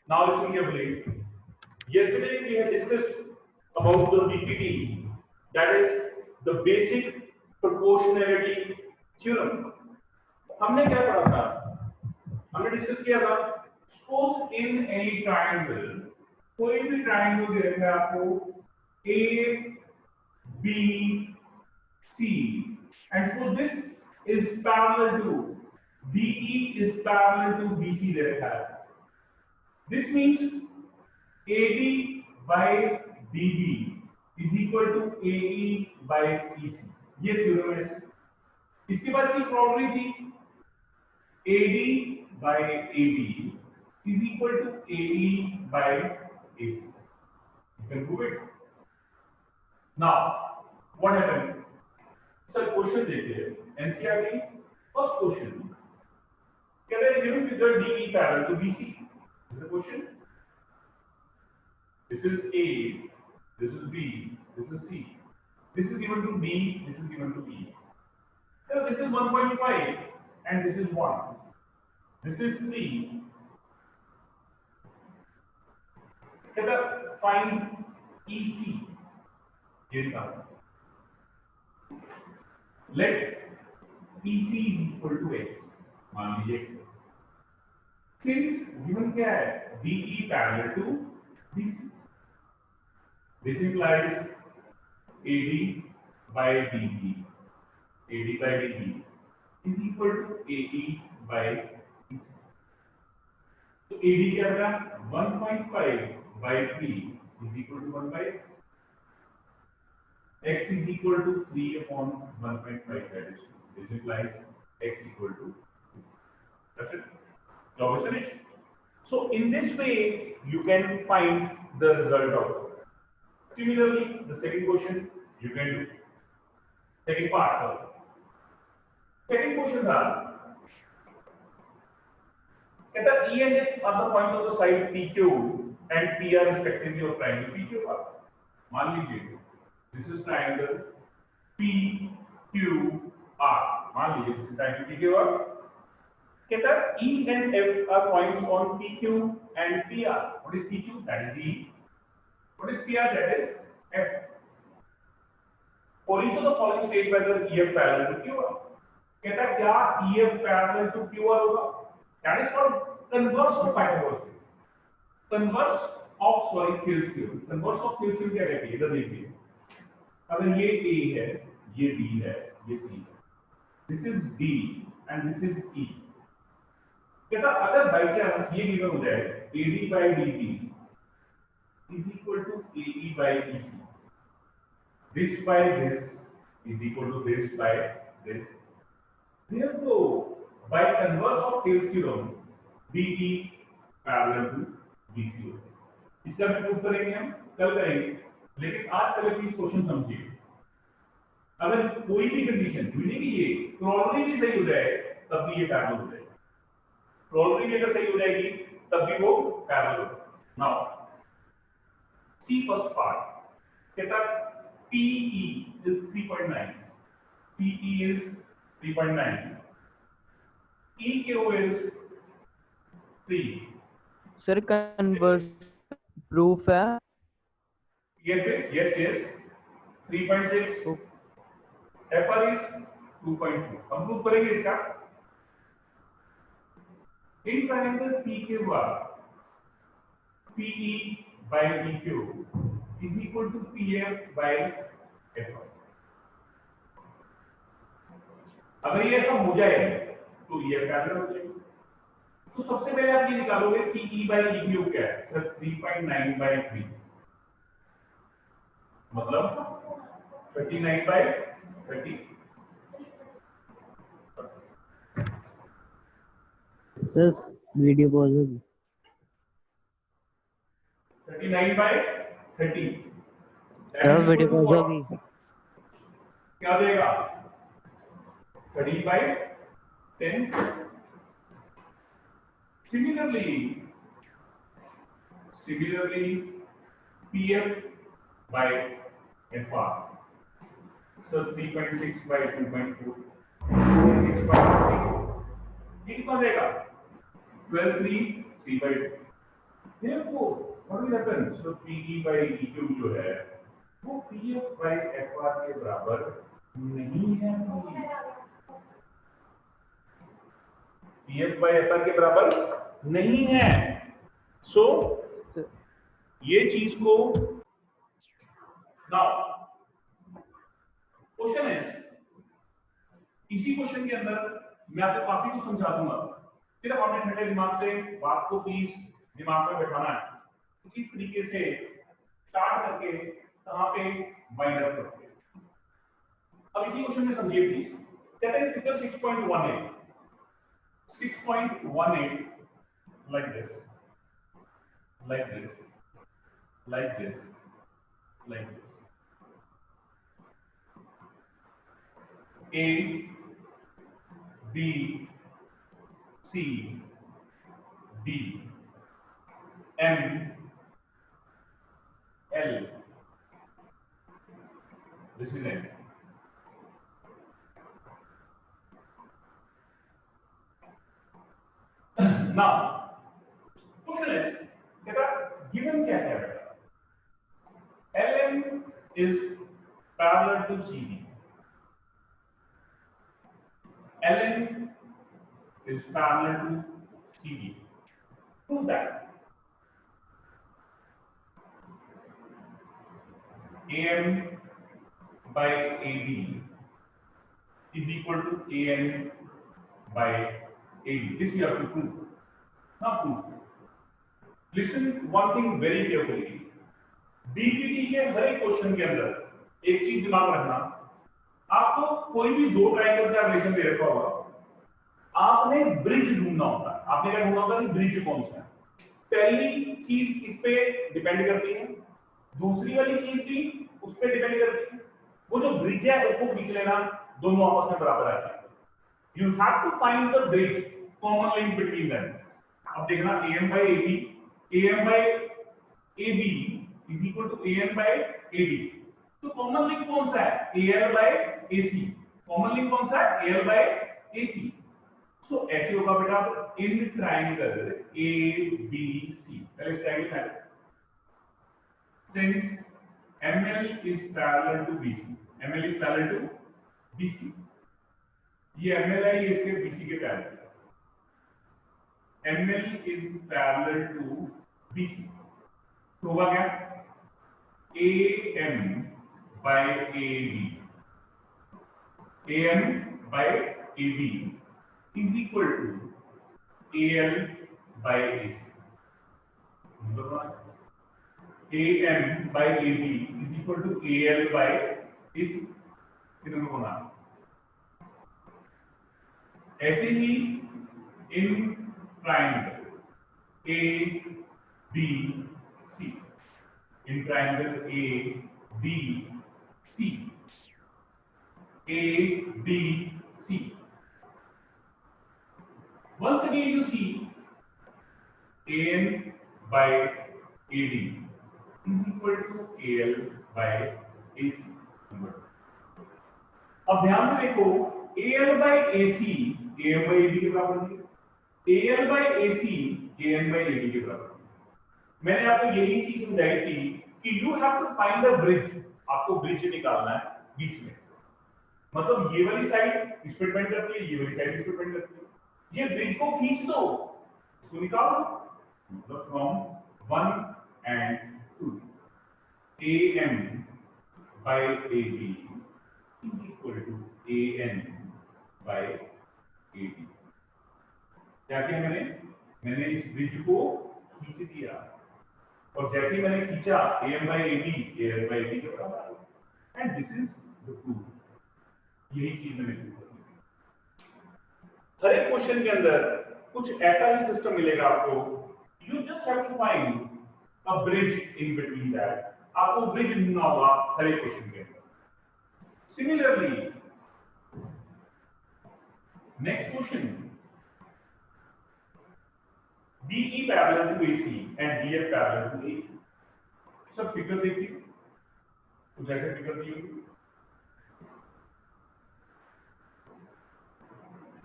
Now listen carefully. Yesterday we had discussed about the BPT, that is the basic proportionality theorem. हमने क्या पढ़ा था? हमने discuss किया था, सपोज इन एनी ट्रायंगल, कोई भी ट्रायंगल दे रखा है आपको A B C, and suppose this is parallel to BE is parallel to BC दे रखा है. This means AD by DB is equal to AE by EC. ये थ्योरम है. इसके बाद की प्रॉपर्टी थी AD by AB is equal to AE by AC. You can prove it. Now, what happened? Sir question देखिए NCERT first question. कहते हैं given figure DE parallel to BC. This is the question. This is A, this is B, this is C. This is given to D, this is given to E. So this is 1.5 and this is 1. This is 3. Find EC. Let EC is equal to X. मान लीजिए X. Since given क्या है? DE parallel to BC. This implies AD by DB. AD by DB is equal to AE by EC. So AD क्या होगा? 1.5 by 3 is equal to 1 by X. X is equal to 3 upon 1.5 addition. This implies X equal to 2. That's it. Job is finished. So in this way, you can find the result of it. Similarly, the second question you can do. Second part. Sorry. Second question था, कहता E and F are the points of the side PQ and PR respectively of triangle PQR. मान लीजिए, this is triangle PQR. मान लीजिए, this is triangle PQR. कहता E and F are points on PQ and PR. What is PQ? That is E. What is PR? That is F. For each of the following state whether EF parallel to QR. कहता है क्या EF parallel to QR होगा? That is called converse of Pythagoras theorem. Converse of Thales theorem. Converse of Thales theorem क्या कहती है? इधर देखिए. अगर ये A है, ये B है, ये C है. This is D and this is E. कहता अगर by chance ये given हो जाए AD by DB is equal to AE by EC. This by this is equal to this by this. Therefore, by converse of Thales theorem, DE parallel to BC. इसका भी proof करेंगे हम, कल करेंगे. लेकिन आज पहले प्लीज क्वेश्चन समझिए. अगर कोई भी कंडीशन नहीं कि ये क्रोनरी भी सही हो जाए, तब भी ये पैरेलल हो जाएगा. क्रोनरी भी अगर सही हो जाएगी, तब भी वो पैरेलल होगा. Now, see first part. कहता PE is 3.9. PE is 3.9. EQ is 3. Sir, converse proof है. Yes. 3.6. FR is 2.2. हम प्रूफ करेंगे इसका. In triangle PQR, PE by EQ is equal to PF by FR. अगर ये सब हो जाए तो ये पैरेलल हो जाएगी. तो सबसे पहले आप ये निकालोगे कि E by EQ क्या है? सर 3.9 by 3 मतलब 39 by 30. सर वीडियो पॉज होगी. 39 by 30. सर वीडियो पॉज होगी. क्या देगा? 30 by 10. Similarly, PF by FR. So 3.6 by 2.4. 6 by 3. कितना देगा? 12, 3 by 2. therefore what will happen, so PE by EQ जो है वो PF by FR के बराबर नहीं है। PF by FR के बराबर नहीं है। सो ये चीज को नाउ क्वेश्चन है, इसी क्वेश्चन के अंदर मैं आपको काफी कुछ समझा दूंगा, सिर्फ आपने ठंडे दिमाग से बात को प्लीज दिमाग में बैठाना है, किस तरीके से स्टार्ट करके कहां पे वाइंड अप करते हैं। अब इसी क्वेश्चन में समझिए प्लीज, कहते हैं figure 6.18 like this, like this, like this, like this. A, B, C, D, M, L. This is it. Now, question is, बेटा given क्या है बेटा? LM is parallel to CD. LM is parallel to CD. Prove that. AM by AB is equal to AN by AD. This you have to prove. Now prove. Listen one thing very carefully. DPT के हर एक question के अंदर एक चीज दिमाग रखना, आपको कोई भी दो ट्रायंगल से रिलेशन दे रखा होगा, आपने ब्रिज ढूंढना होता है। आपने क्या ढूंढना होता है कि ब्रिज कौन सा है। पहली चीज इस पे डिपेंड करती है, दूसरी वाली चीज भी उस पे डिपेंड करती है। वो जो ब्रिज है उसको खींच लेना, दोनों आपस में बराबर आते हैं। You have to find the bridge, common link between them. अब देखना AM by AB, AM by AB is equal to AN by AD। तो कॉमन लिंक कौन सा है? AL by AC। Common link कौन सा है? AL by AC। सो ऐसे होगा बेटा इन ट्रायंगल ABC। पहले इस ट्रायंगल है, since ML is parallel to BC, ML is parallel to BC, ये ML है, ये इसके BC के पैरेलल है। ML is parallel to BC, तो होगा क्या? AM by AB, AM by AB is equal to AL by AC। AM by AB is equal to AL by AC। कितना होना? ऐसे ही in triangle ABC, in triangle ABC, ABC, once again you see AM by AD is equal to AL by AC। अब ध्यान से देखो, AL by AC AM by AD के बराबर है, AL by AC AM by AD के बराबर है। मैंने आपको यही चीज समझाई थी कि you have to find the bridge, आपको ब्रिज निकालना है बीच में। मतलब ये वाली साइड इस पे डिपेंड करती है, ये वाली साइड इस पे डिपेंड करती है। ये ब्रिज को खींच दो, इसको निकालो, मतलब from 1 and 2 AM by AB is equal to AN by AD। क्या किया मैंने इस ब्रिज को खींच दिया, और जैसे ही मैंने खींचा AM by AB AL by AD के बराबर, and this is the proof. यही चीज मैंने प्रूव कर दी। हर एक क्वेश्चन के अंदर कुछ ऐसा ही सिस्टम मिलेगा आपको, you just have to find a bridge in between that. आपको ब्रिज ढूंढना होगा हर एक क्वेश्चन के अंदर। Similarly next question, DE parallel to AC and DF parallel to AE। सब फिगर देखिए, कुछ ऐसे फिगर दी होगी।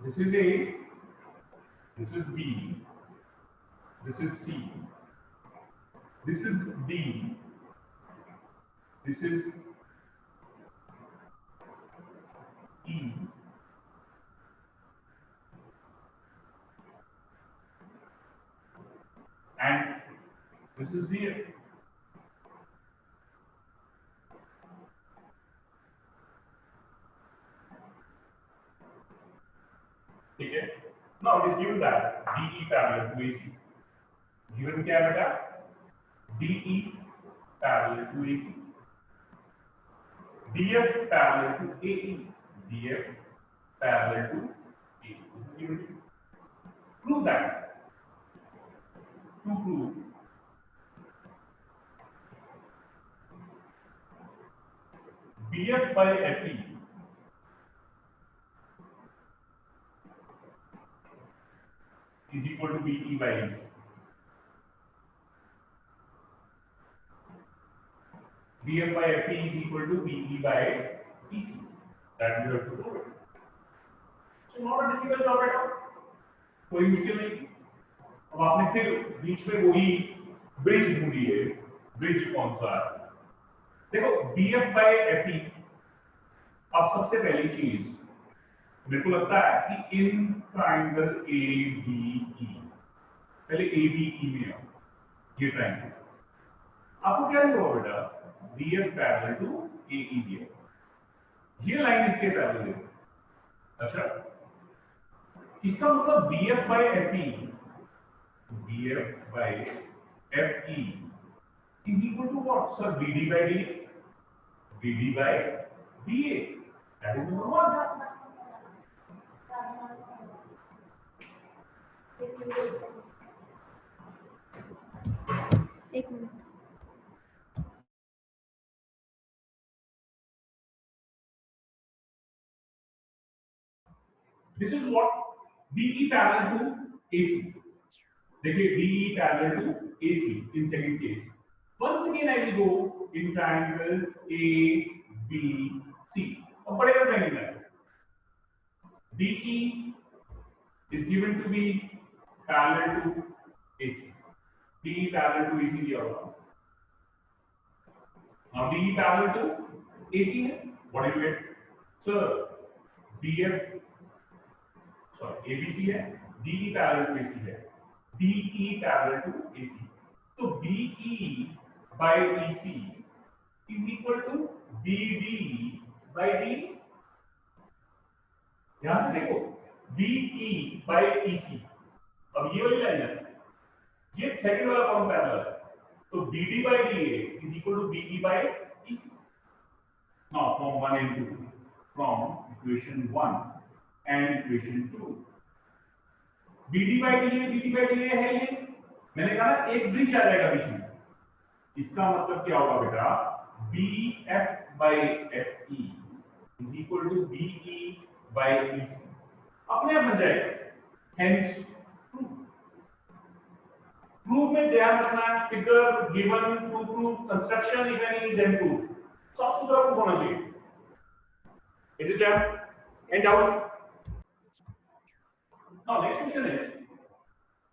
This is A, this is B, this is C, This is D. This is E. And this is VF. Okay. Now it is given that DE parallel to AC. Given क्या बेटा? DE parallel to AC. DF parallel to AE. DF parallel to AE. This is given to you. Prove that. To prove BF by FE is equal to BE by AC. BF by FE is equal to BE by EC. That we have to prove it. So not a difficult job at all. कोई मुश्किल नहीं. अब आपने फिर बीच में वही bridge ढूंढी है. ब्रिज कौन सा है? देखो BF by FE. अब सबसे पहली चीज मेरे को लगता है कि इन ट्राइंगल ABE पहले ABE में आओ. ये ट्राइंगल आपको क्या दिया हुआ बेटा? BF पैरेलल टू AE दिया. ये लाइन इसके पैरेलल है. अच्छा इसका मतलब BF by FE is equal to what? Sir, BD by DA. BD by DA. That is number one. एक minute. This is what DE parallel to AC. देखिए DE parallel to AC in second case. Once again I will go in triangle ABC. अब पड़ेगा triangle है. DE is given to be parallel to AC. DE parallel to AC दिया हुआ. Now DE parallel to AC है. What do you get? Sir, BF ABC है. DE parallel to AC है. DE parallel to AC. तो BE by EC is equal to BD by D. ध्यान से देखो BE by EC. अब ये वाली लाइन है. ये सेकंड वाला कौन पैरेलल है? तो BD by DA is equal to BE by EC. Now from 1 and 2, from equation 1 and equation 2, BD by DA है ये. मैंने कहा ना एक ब्रिज आ जाएगा बीच में. इसका मतलब क्या होगा बेटा? BF by FE is equal to BE by EC. अपने आप बन जाएगा. Hence proof में ध्यान रखना है. Figure given to proof construction if any then proof. साफ सुथरा प्रूफ होना चाहिए. Is it clear? Any doubt? Now next question is,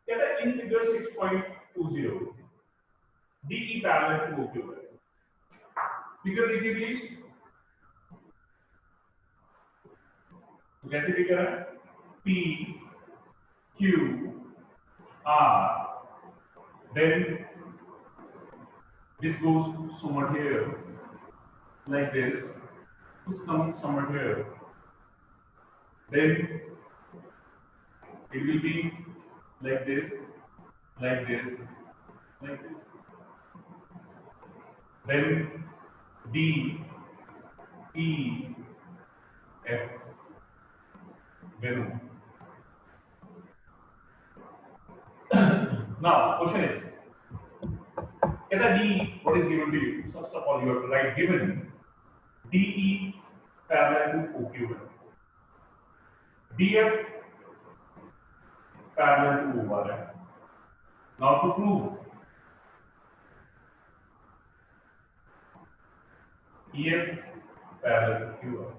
get in figure 6.20 DE parallel to OQ. Figure देखिए please. जैसे फिगर है P Q R, then this goes somewhat here like this. This comes somewhat here. Then it will be like this, like this, like this. Then D, E, F. Then now question is, get a D, what is given to you? First of all, you have to write given DE parallel to OQ. DF parallel to OR. Now to prove EF parallel to QR.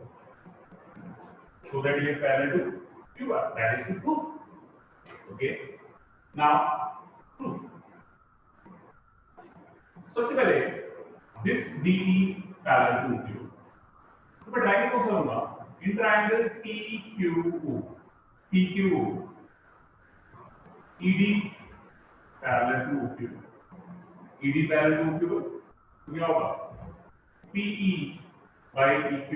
Show that EF parallel to QR. That is the proof. Okay. Now proof. सबसे पहले this DE parallel to OQ, तो मैं triangle कौन सा लूंगा? In triangle PQO, PQO ED parallel to OQ, ED parallel to OQ तो क्या होगा? PE by EQ,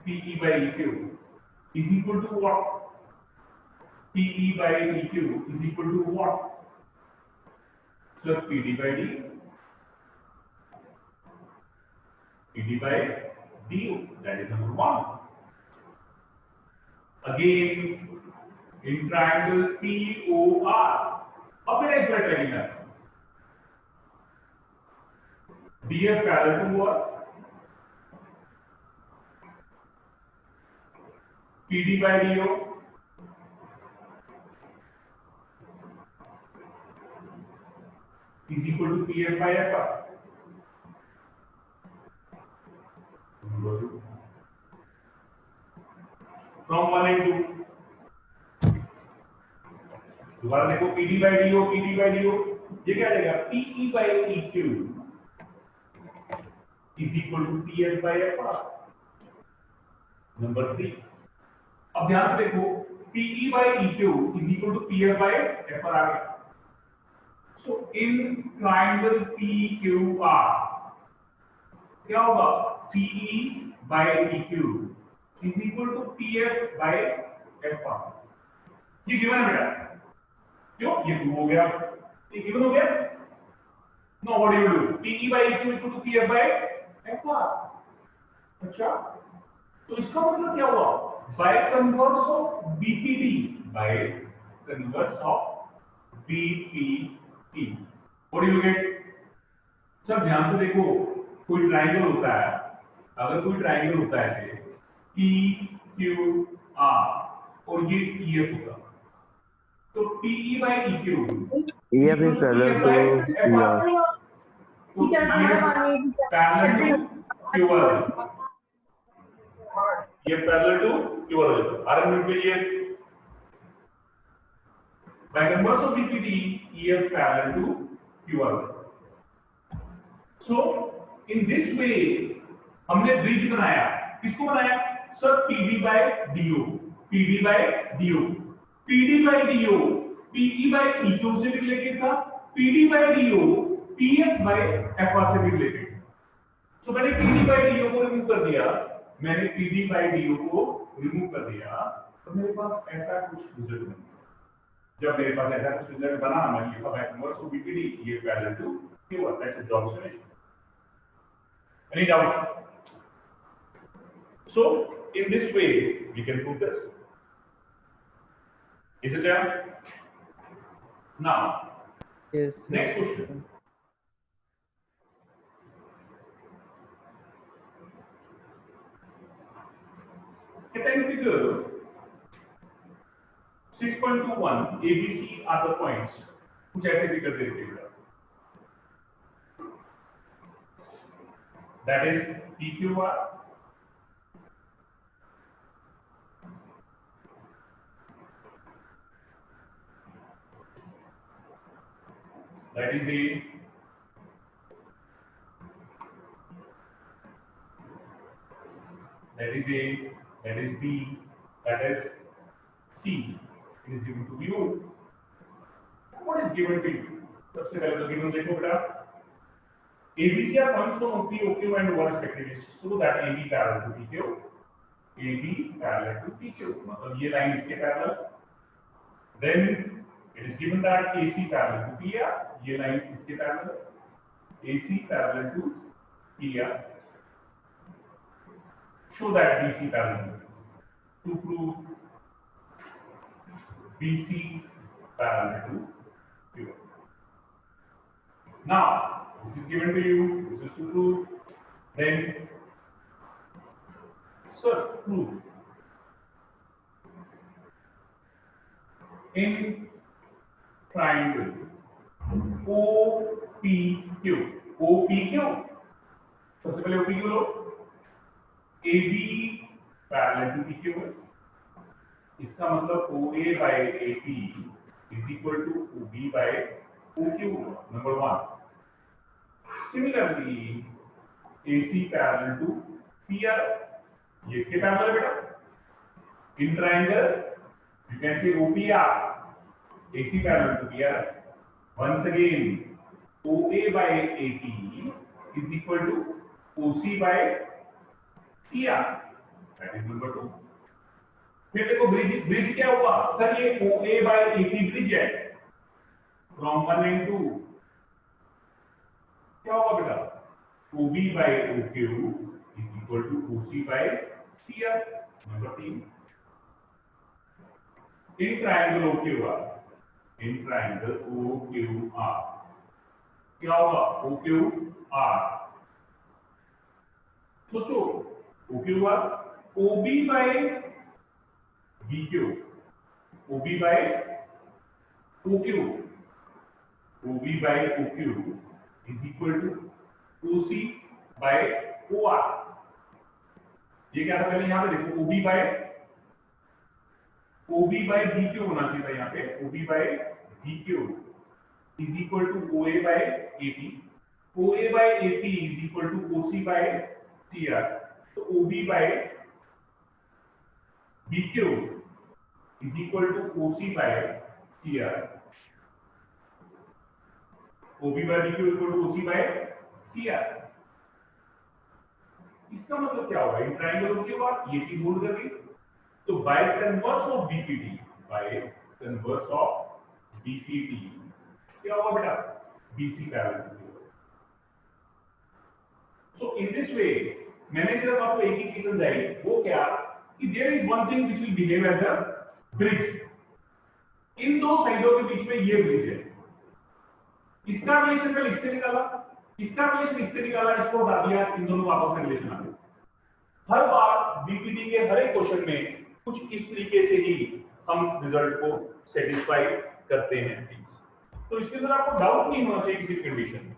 PE by EQ is equal to what? PE by EQ is equal to what? So PD by D, PD by DU, that is number 1. Again, in triangle POR, अब मेरा इस पर training है. DF parallel to what? PD by DO is equal to PF by FR. From 1 and 2. दोबारा देखो PD by DO, PD by DO, ये क्या आ जाएगा? PE by EQ is equal to PF by FR. Number 3. अब ध्यान से देखो PE by EQ is equal to PF by FR आ गया. So in triangle PQR क्या होगा? PE by EQ is equal to PF by FR. ये given है बेटा. क्यों? ये प्रूव हो गया. ये गिवन हो गया. Now what do you do? PE by EQ equal to PF by FR. अच्छा, तो इसका मतलब क्या हुआ? By converse of BPD, by converse of BPD. What do you get? सब ध्यान से देखो, कोई ट्रायंगल होता है. अगर कोई ट्रायंगल होता है ऐसे PQR और ये EF होगा, तो PE by EQ EF is parallel to PR. तो EF parallel to QR. ये पैरेलल टू QR हो जाता है. RM के लिए by converse of BPD EF parallel to QR. So in this way हमने ब्रिज बनाया. किसको बनाया? Sir PD by DO, PD by DO, PD by DO PE by EQ से भी रिलेटेड था. PD by DO PF by FR से भी related. So मैंने PD by DO को रिमूव कर दिया. मैंने PD by DO को रिमूव कर दिया तो मेरे पास ऐसा कुछ रिजल्ट बन गया. जब मेरे पास ऐसा कुछ रिजल्ट बना, मैं लिखा बाय कन्वर्स ऑफ BPD ये parallel to QR. That's a job solution. Any doubts? So in this way we can prove this. Is it clear? Now Yes. next question. Rectangle figure 6.21 ABC are the points. कुछ ऐसे figure दे दीजिएगा. That is PQR. That is A. That is A. That is B. That is C. It is given to you. What is given to you? सबसे पहले तो given देखो बेटा. ABC are points on OP, OQ and OR respectively. So that AB parallel to PQ, AB parallel to PQ. मतलब ये line इसके parallel. Then it is given that AC parallel to PR. ये line इसके parallel. AC parallel to PR. Show that BC parallel. To prove BC parallel to QR. Now this is given to you. This is to prove. Then, sir, proof. In triangle OPQ. OPQ. सबसे पहले OPQ low. AB parallel to PQ है. इसका मतलब OA by AP is equal to OB by OQ. Number 1. Similarly, AC parallel to PR. ये इसके parallel है बेटा. In triangle, you can say OPR. AC parallel to PR. Once again, OA by AP is equal to OC by CR. That is number 2. फिर देखो bridge क्या हुआ sir, ये OA by AP bridge है from 1 and 2. क्या होगा बेटा, OB by OQ is equal to OC by CR. Number 3. In triangle OQR, in triangle OQR क्या होगा, OQR सोचो, OQR OB by BQ, OB by OQ, OB by OQ is equal to OC by OR. ये क्या था पहले, यहाँ पे देखो OB by BQ होना चाहिए था यहाँ पे, OB by BQ is equal to OA by AP, OA by AP is equal to OC by CR. तो OB by BQ is equal to OC by CR. OB by BQ is equal to OC by CR. इसका मतलब क्या होगा, in triangle के बाद ये चीज बोल कर गई. तो bye converse of BPT, bye converse of BPT क्या होगा बेटा, BC parallel. So in this way मैंने सिर्फ आपको एक ही चीज समझाई, वो क्या कि there is one thing which will behave as a bridge. इन दो साइडों के बीच में ये ब्रिज है. इसका रिलेशन मैंने इससे निकाला, इसका रिलेशन इससे निकाला, इसको हटा दिया, इन दोनों का आपस में रिलेशन आ गया. हर बार बीपीटी के हर एक क्वेश्चन में कुछ इस तरीके से ही हम रिजल्ट को सेटिस्फाई करते हैं. तो इसके अंदर आपको डाउट नहीं होना चाहिए किसी कंडीशन में.